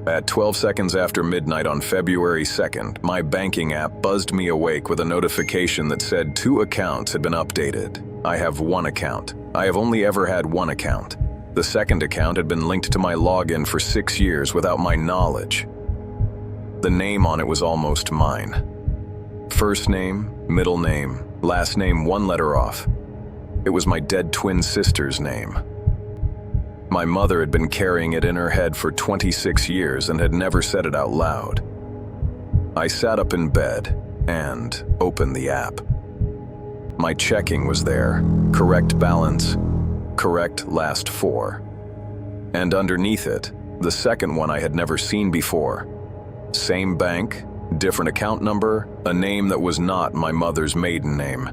At 12 seconds after midnight on February 2nd, my banking app buzzed me awake with a notification that said 2 accounts had been updated. I have 1 account. I have only ever had 1 account. The second account had been linked to my login for 6 years without my knowledge. The name on it was almost mine. First name, middle name, last name 1 letter off. It was my dead twin sister's name. My mother had been carrying it in her head for 26 years and had never said it out loud. I sat up in bed and opened the app. My checking was there, correct balance, correct last 4. And underneath it, the second one I had never seen before. Same bank, different account number, a name that was not my mother's maiden name.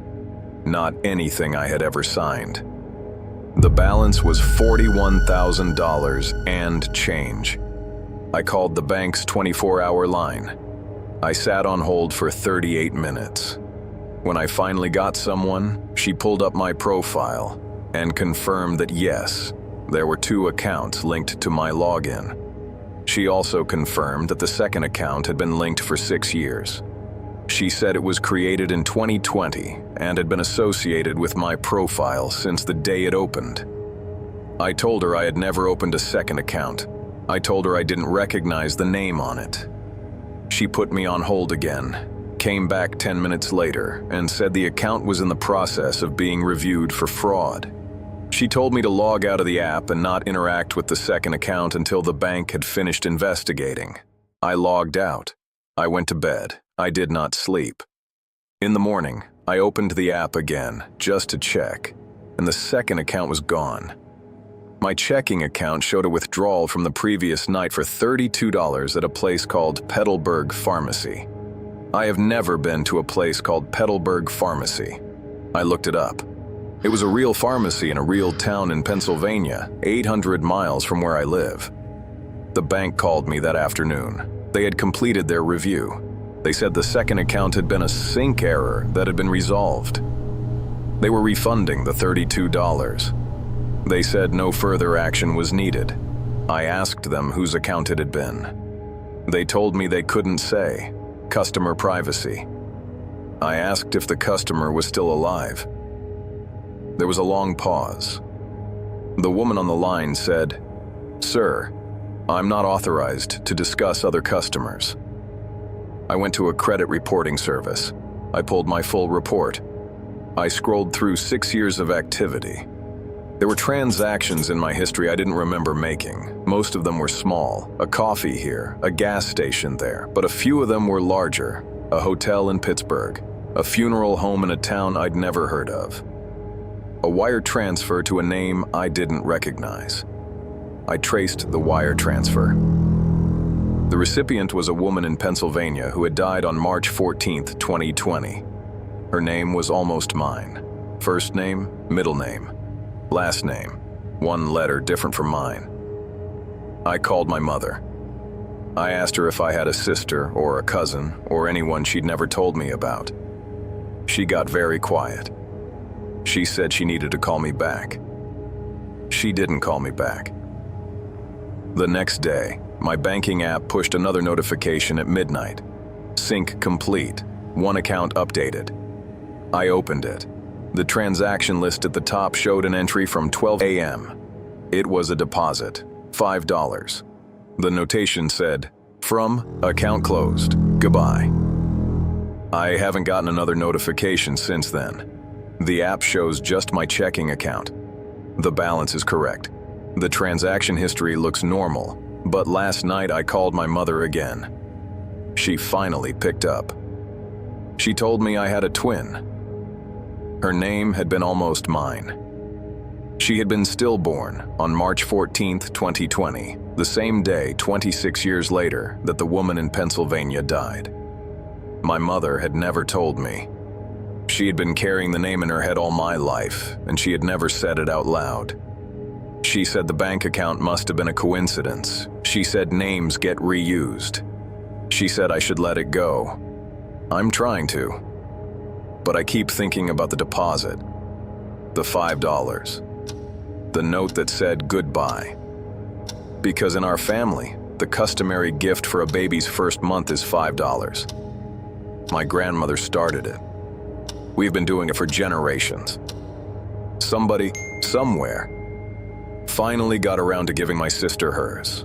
Not anything I had ever signed. The balance was $41,000 and change. I called the bank's 24-hour line. I sat on hold for 38 minutes. When I finally got someone, she pulled up my profile and confirmed that yes, there were 2 accounts linked to my login. She also confirmed that the second account had been linked for 6 years. She said it was created in 2020 and had been associated with my profile since the day it opened. I told her I had never opened a second account. I told her I didn't recognize the name on it. She put me on hold again, came back 10 minutes later, and said the account was in the process of being reviewed for fraud. She told me to log out of the app and not interact with the second account until the bank had finished investigating. I logged out. I went to bed. I did not sleep. In the morning, I opened the app again, just to check, and the second account was gone. My checking account showed a withdrawal from the previous night for $32 at a place called Petalburg Pharmacy. I have never been to a place called Petalburg Pharmacy. I looked it up. It was a real pharmacy in a real town in Pennsylvania, 800 miles from where I live. The bank called me that afternoon. They had completed their review. They said the second account had been a sync error that had been resolved. They were refunding the $32. They said no further action was needed. I asked them whose account it had been. They told me they couldn't say. Customer privacy. I asked if the customer was still alive. There was a long pause. The woman on the line said, "Sir, I'm not authorized to discuss other customers." I went to a credit reporting service. I pulled my full report. I scrolled through 6 years of activity. There were transactions in my history I didn't remember making. Most of them were small, a coffee here, a gas station there, but a few of them were larger, a hotel in Pittsburgh, a funeral home in a town I'd never heard of, a wire transfer to a name I didn't recognize. I traced the wire transfer. The recipient was a woman in Pennsylvania who had died on March 14th, 2020. Her name was almost mine. First name, middle name. Last name, 1 letter different from mine. I called my mother. I asked her if I had a sister or a cousin or anyone she'd never told me about. She got very quiet. She said she needed to call me back. She didn't call me back. The next day, my banking app pushed another notification at midnight. Sync complete. 1 account updated. I opened it. The transaction list at the top showed an entry from 12 a.m. It was a deposit, $5. The notation said, "From account closed. Goodbye." I haven't gotten another notification since then. The app shows just my checking account. The balance is correct. The transaction history looks normal. But last night I called my mother again. She finally picked up. She told me I had a twin. Her name had been almost mine. She had been stillborn on March 14th, 2020, the same day 26 years later that the woman in Pennsylvania died. My mother had never told me. She had been carrying the name in her head all my life, and she had never said it out loud. She said the bank account must have been a coincidence. She said names get reused. She said I should let it go. I'm trying to. But I keep thinking about the deposit. The $5. The note that said goodbye. Because in our family, The customary gift for a baby's first month is $5. My grandmother started it. We've been doing it for generations. Somebody, somewhere, finally got around to giving my sister hers.